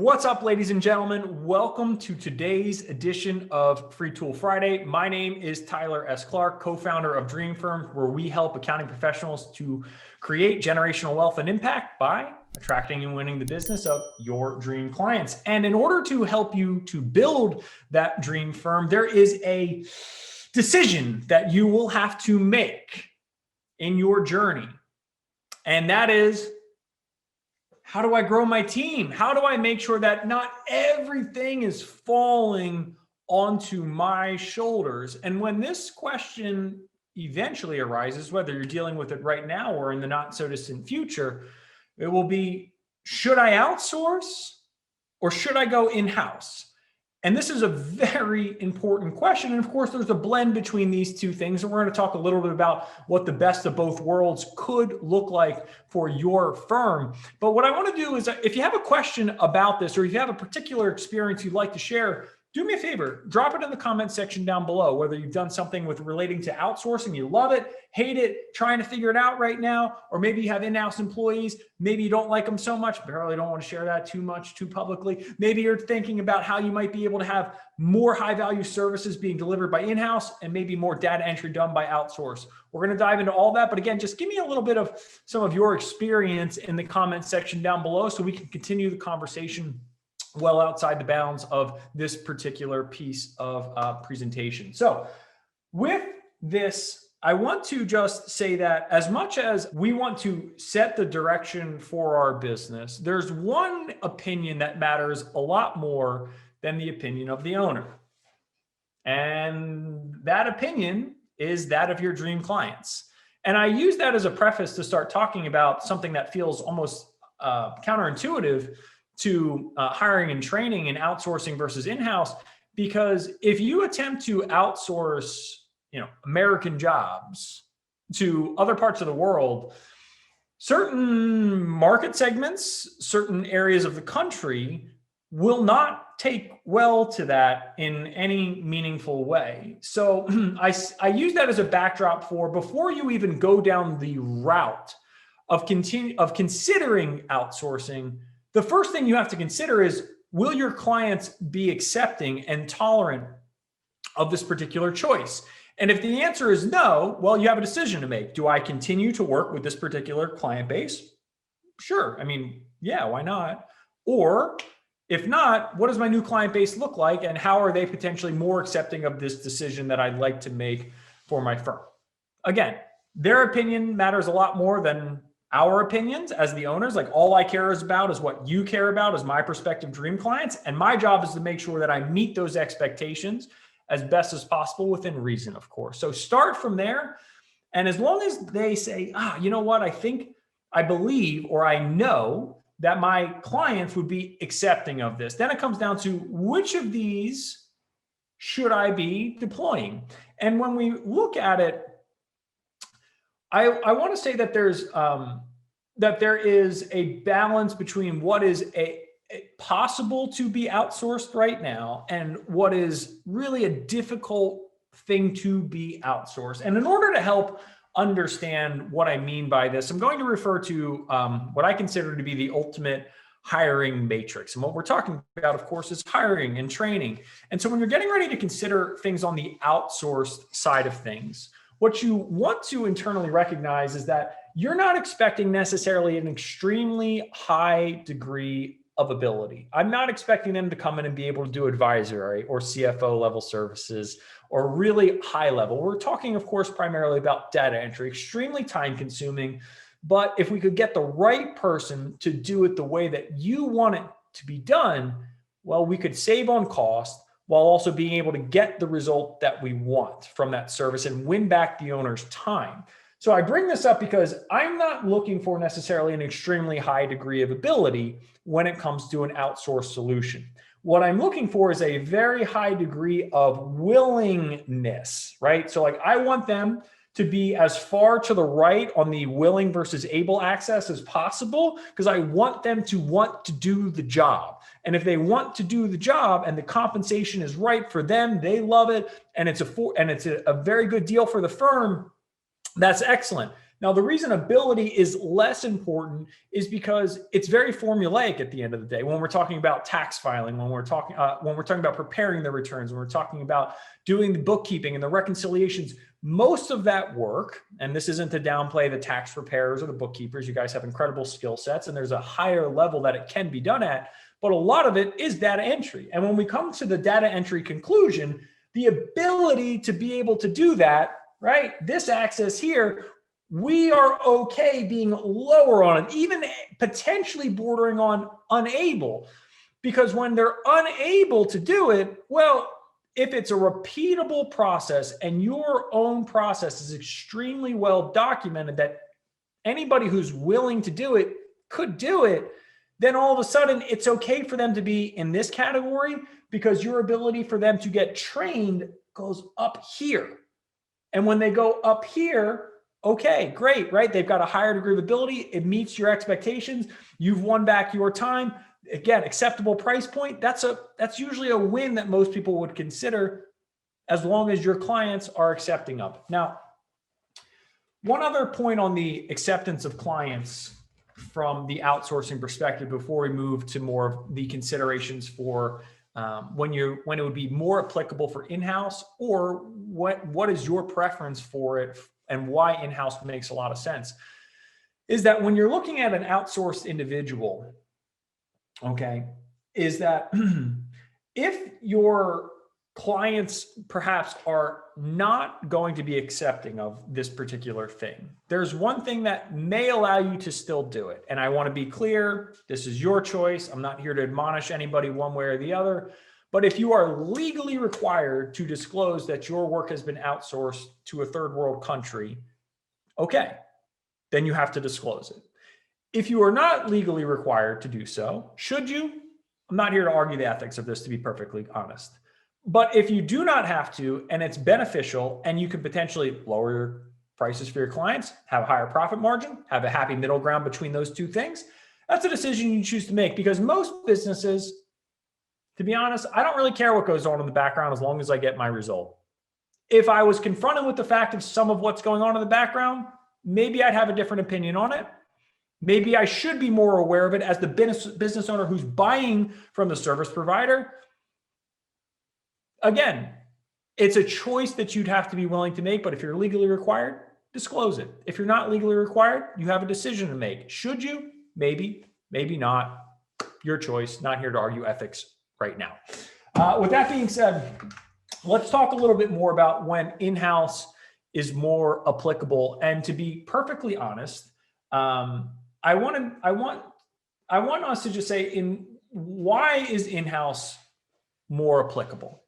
What's up, ladies and gentlemen? Welcome to today's edition of Free Tool Friday. My name is Tyler S. Clark, co-founder of DreamFirm, where we help accounting professionals to create generational wealth and impact by attracting and winning the business of your dream clients. And in order to help you to build that dream firm, there is a decision that you will have to make in your journey. And that is, how do I grow my team? How do I make sure that not everything is falling onto my shoulders? And when this question eventually arises, whether you're dealing with it right now or in the not so distant future, it will be, should I outsource or should I go in-house? And this is a very important question. And of course, there's a blend between these two things. And we're going to talk a little bit about what the best of both worlds could look like for your firm. But what I want to do is, if you have a question about this, or if you have a particular experience you'd like to share, do me a favor, drop it in the comment section down below, whether you've done something with relating to outsourcing, you love it, hate it, trying to figure it out right now, or maybe you have in-house employees, maybe you don't like them so much, barely don't want to share that too much, too publicly. Maybe you're thinking about how you might be able to have more high-value services being delivered by in-house and maybe more data entry done by outsource. We're going to dive into all that, but again, just give me a little bit of some of your experience in the comment section down below so we can continue the conversation well outside the bounds of this particular piece of presentation. So with this, I want to just say that as much as we want to set the direction for our business, there's one opinion that matters a lot more than the opinion of the owner. And that opinion is that of your dream clients. And I use that as a preface to start talking about something that feels almost counterintuitive to hiring and training and outsourcing versus in-house, because if you attempt to outsource, American jobs to other parts of the world, certain market segments, certain areas of the country will not take well to that in any meaningful way. So I use that as a backdrop for, before you even go down the route of considering outsourcing, the first thing you have to consider is, will your clients be accepting and tolerant of this particular choice? And if the answer is no, well, you have a decision to make. Do I continue to work with this particular client base? Sure. Yeah, why not? Or if not, what does my new client base look like? And how are they potentially more accepting of this decision that I'd like to make for my firm? Again, their opinion matters a lot more than our opinions as the owners. Like, all I care about is what you care about as my prospective dream clients. And my job is to make sure that I meet those expectations as best as possible within reason, of course. So start from there. And as long as they say, you know what, I believe, or I know that my clients would be accepting of this, then it comes down to, which of these should I be deploying? And when we look at it, I want to say that there is a balance between what is possible to be outsourced right now and what is really a difficult thing to be outsourced. And in order to help understand what I mean by this, I'm going to refer to what I consider to be the ultimate hiring matrix. And what we're talking about, of course, is hiring and training. And so when you're getting ready to consider things on the outsourced side of things, what you want to internally recognize is that you're not expecting necessarily an extremely high degree of ability. I'm not expecting them to come in and be able to do advisory or CFO level services or really high level. We're talking, of course, primarily about data entry, extremely time consuming. But if we could get the right person to do it the way that you want it to be done, well, we could save on cost while also being able to get the result that we want from that service and win back the owner's time. So I bring this up because I'm not looking for necessarily an extremely high degree of ability when it comes to an outsourced solution. What I'm looking for is a very high degree of willingness, right? So like, I want them to be as far to the right on the willing versus able axis as possible, because I want them to want to do the job. And if they want to do the job and the compensation is right for them, they love it, and it's a very good deal for the firm, that's excellent. Now, the reason ability is less important is because it's very formulaic at the end of the day. When we're talking about tax filing, when we're talking about preparing the returns, when we're talking about doing the bookkeeping and the reconciliations, most of that work, and this isn't to downplay the tax preparers or the bookkeepers, you guys have incredible skill sets, and there's a higher level that it can be done at, but a lot of it is data entry. And when we come to the data entry conclusion, the ability to be able to do that, right? This axis here, we are okay being lower on it, even potentially bordering on unable, because when they're unable to do it, well, if it's a repeatable process and your own process is extremely well documented that anybody who's willing to do it could do it, then all of a sudden it's okay for them to be in this category because your ability for them to get trained goes up here. And when they go up here, okay, great, right? They've got a higher degree of ability. It meets your expectations. You've won back your time. Again, acceptable price point. That's usually a win that most people would consider as long as your clients are accepting of it. Now, one other point on the acceptance of clients from the outsourcing perspective before we move to more of the considerations for when it would be more applicable for in-house, or what is your preference for it and why in-house makes a lot of sense, is that when you're looking at an outsourced individual, okay, is that if your clients perhaps are not going to be accepting of this particular thing, there's one thing that may allow you to still do it. And I want to be clear, this is your choice. I'm not here to admonish anybody one way or the other. But if you are legally required to disclose that your work has been outsourced to a third world country, okay, then you have to disclose it. If you are not legally required to do so, should you? I'm not here to argue the ethics of this, to be perfectly honest. But if you do not have to, and it's beneficial, and you can potentially lower your prices for your clients, have a higher profit margin, have a happy middle ground between those two things, that's a decision you choose to make. Because most businesses, to be honest, I don't really care what goes on in the background as long as I get my result. If I was confronted with the fact of some of what's going on in the background, maybe I'd have a different opinion on it. Maybe I should be more aware of it as the business owner who's buying from the service provider. Again, it's a choice that you'd have to be willing to make, but if you're legally required, disclose it. If you're not legally required, you have a decision to make. Should you? Maybe, maybe not. Your choice. Not here to argue ethics right now. With that being said, let's talk a little bit more about when in-house is more applicable. And to be perfectly honest, I want us to just say, why is in-house more applicable?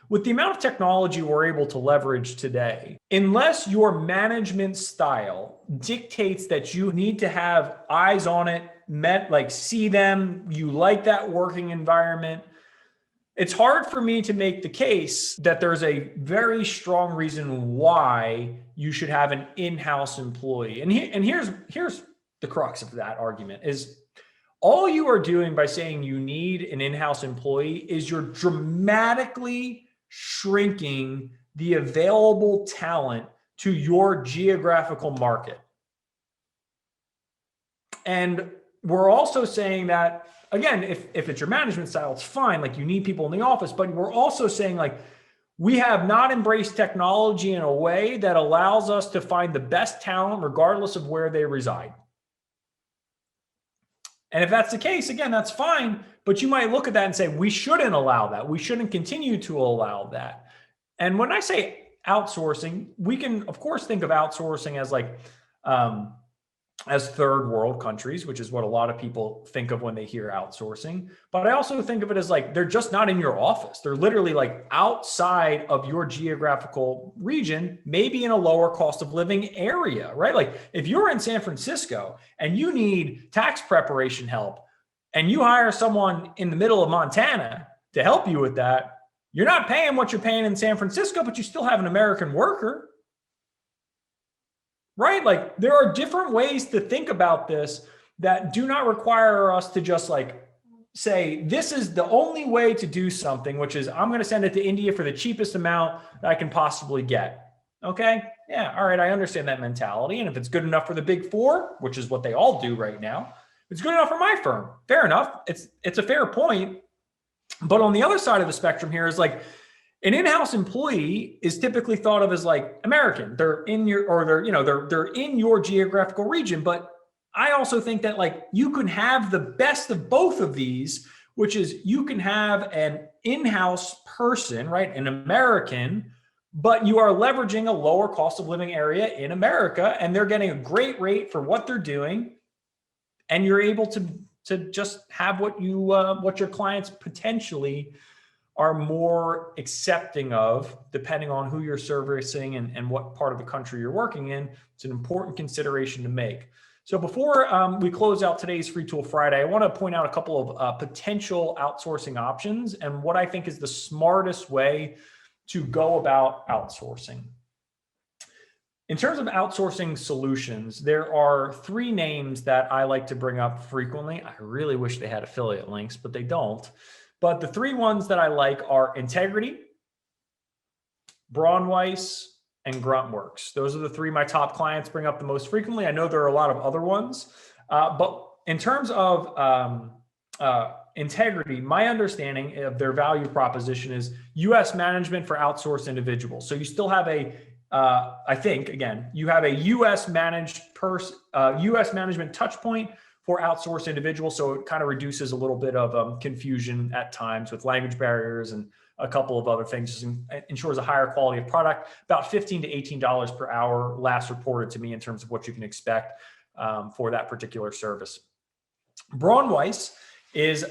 With the amount of technology we're able to leverage today, unless your management style dictates that you need to have eyes on it, see them, you like that working environment, it's hard for me to make the case that there's a very strong reason why you should have an in-house employee. And here's the crux of that argument is all you are doing by saying you need an in-house employee is you're dramatically shrinking the available talent to your geographical market. And we're also saying that, again, if it's your management style, it's fine. Like you need people in the office, but we're also saying like, we have not embraced technology in a way that allows us to find the best talent regardless of where they reside. And if that's the case, again, that's fine. But you might look at that and say, we shouldn't allow that. We shouldn't continue to allow that. And when I say outsourcing, we can, of course, think of outsourcing as as third world countries, which is what a lot of people think of when they hear outsourcing. But I also think of it as like, they're just not in your office. They're literally like outside of your geographical region, maybe in a lower cost of living area, right? Like if you're in San Francisco and you need tax preparation help and you hire someone in the middle of Montana to help you with that, you're not paying what you're paying in San Francisco, but you still have an American worker. Right? Like there are different ways to think about this that do not require us to just like say, this is the only way to do something, which is I'm going to send it to India for the cheapest amount that I can possibly get. Okay. Yeah, all right, I understand that mentality. And if it's good enough for the big four, which is what they all do right now, it's good enough for my firm. Fair enough. It's a fair point. But on the other side of the spectrum here is like an in-house employee is typically thought of as like American. They're in your, or they're in your geographical region. But I also think that like you can have the best of both of these, which is you can have an in-house person, right? An American, but you are leveraging a lower cost of living area in America, and they're getting a great rate for what they're doing. And you're able to just have what your clients potentially are more accepting of, depending on who you're servicing and what part of the country you're working in. It's an important consideration to make. So before we close out today's Free Tool Friday, I want to point out a couple of potential outsourcing options and what I think is the smartest way to go about outsourcing. In terms of outsourcing solutions, there are three names that I like to bring up frequently. I really wish they had affiliate links, but they don't. But the three ones that I like are Integrity, Braunweiss, and Gruntworks. Those are the three my top clients bring up the most frequently. I know there are a lot of other ones, but in terms of Integrity, my understanding of their value proposition is U.S. management for outsourced individuals. So you still have I think, again, you have a U.S. management touch point for outsourced individuals. So it kind of reduces a little bit of confusion at times with language barriers and a couple of other things. Just ensures a higher quality of product, about $15 to $18 per hour last reported to me in terms of what you can expect for that particular service. Braunweiss is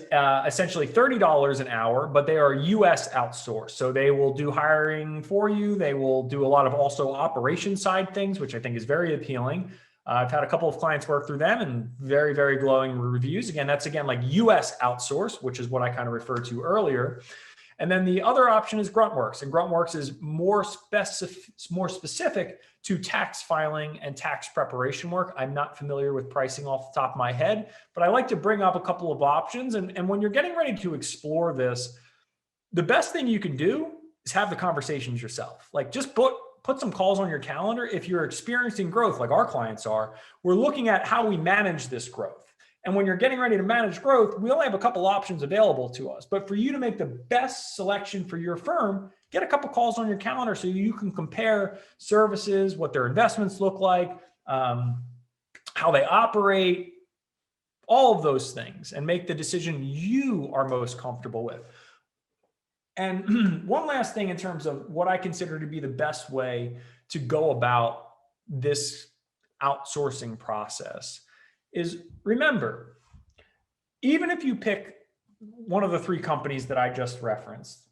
essentially $30 an hour, but they are U.S. outsourced. So they will do hiring for you. They will do a lot of also operation side things, which I think is very appealing. I've had a couple of clients work through them and very, very glowing reviews. Again, that's like U.S. outsource, which is what I kind of referred to earlier. And then the other option is Gruntworks, and Gruntworks is more specific to tax filing and tax preparation work. I'm not familiar with pricing off the top of my head, but I like to bring up a couple of options. And when you're getting ready to explore this, the best thing you can do is have the conversations yourself. Like just put some calls on your calendar. If you're experiencing growth like our clients are, we're looking at how we manage this growth. And when you're getting ready to manage growth, we only have a couple options available to us. But for you to make the best selection for your firm, get a couple calls on your calendar so you can compare services, what their investments look like, how they operate, all of those things, and make the decision you are most comfortable with. And one last thing in terms of what I consider to be the best way to go about this outsourcing process is, remember, even if you pick one of the three companies that I just referenced,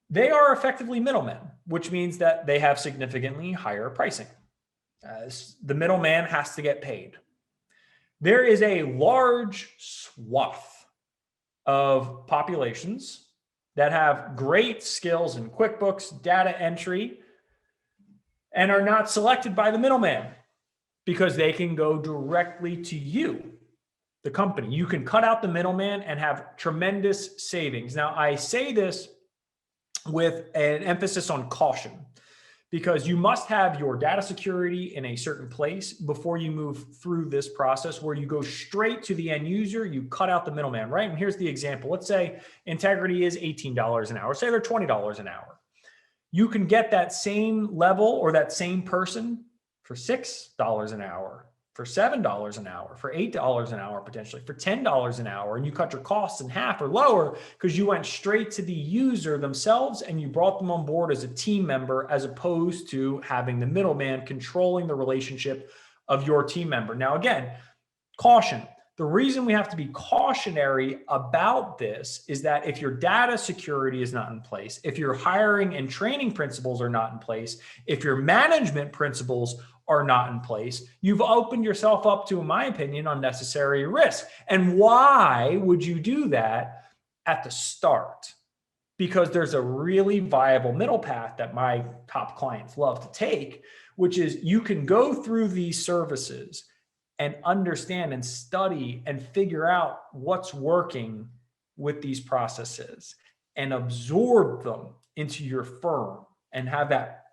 they are effectively middlemen, which means that they have significantly higher pricing. The middleman has to get paid. There is a large swath of populations that have great skills in QuickBooks, data entry, and are not selected by the middleman because they can go directly to you, the company. You can cut out the middleman and have tremendous savings. Now, I say this with an emphasis on caution, because you must have your data security in a certain place before you move through this process where you go straight to the end user, you cut out the middleman, right? And here's the example. Let's say Integrity is $18 an hour. Say they're $20 an hour. You can get that same level or that same person for $6 an hour, for $7 an hour, for $8 an hour, potentially for $10 an hour. And you cut your costs in half or lower because you went straight to the user themselves and you brought them on board as a team member, as opposed to having the middleman controlling the relationship of your team member. Now, again, caution. The reason we have to be cautionary about this is that if your data security is not in place, if your hiring and training principles are not in place, if your management principles are not in place, you've opened yourself up to, in my opinion, unnecessary risk. And why would you do that at the start? Because there's a really viable middle path that my top clients love to take, which is you can go through these services and understand and study and figure out what's working with these processes and absorb them into your firm and have that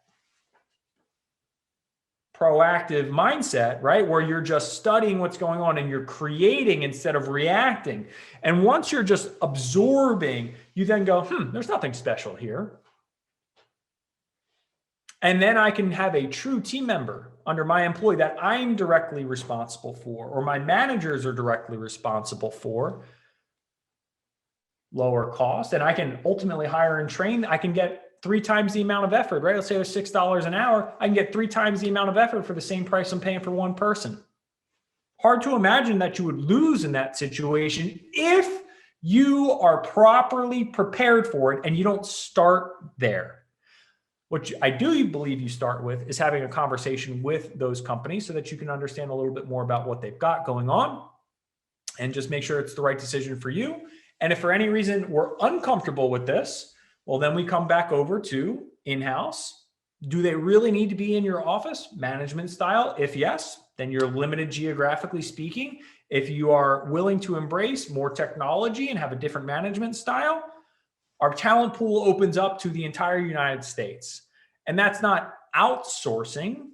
proactive mindset, right? Where you're just studying what's going on and you're creating instead of reacting. And once you're just absorbing, you then go, there's nothing special here. And then I can have a true team member under my employee that I'm directly responsible for, or my managers are directly responsible for. Lower cost, and I can ultimately hire and train. I can get 3 times the amount of effort, right? Let's say it's $6 an hour. I can get 3 times the amount of effort for the same price I'm paying for one person. Hard to imagine that you would lose in that situation if you are properly prepared for it and you don't start there. What I do believe you start with is having a conversation with those companies so that you can understand a little bit more about what they've got going on and just make sure it's the right decision for you. And if for any reason we're uncomfortable with this, well, then we come back over to in-house. Do they really need to be in your office? Management style? If yes, then you're limited geographically speaking. If you are willing to embrace more technology and have a different management style, our talent pool opens up to the entire United States. And that's not outsourcing,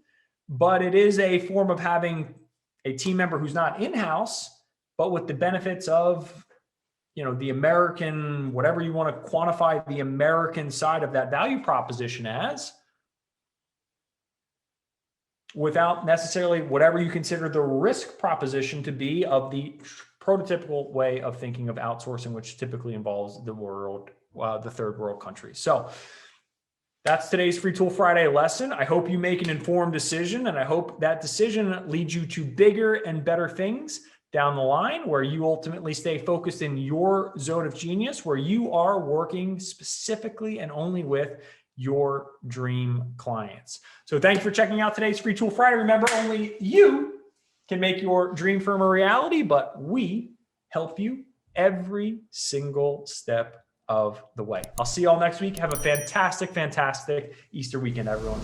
but it is a form of having a team member who's not in-house, but with the benefits of the American, whatever you want to quantify the American side of that value proposition as, without necessarily whatever you consider the risk proposition to be of the prototypical way of thinking of outsourcing, which typically involves the third world countries. So that's today's Free Tool Friday lesson. I hope you make an informed decision, and I hope that decision leads you to bigger and better things down the line, where you ultimately stay focused in your zone of genius, where you are working specifically and only with your dream clients. So thank you for checking out today's Free Tool Friday. Remember, only you can make your dream firm a reality, but we help you every single step of the way. I'll see you all next week. Have a fantastic, fantastic Easter weekend, everyone.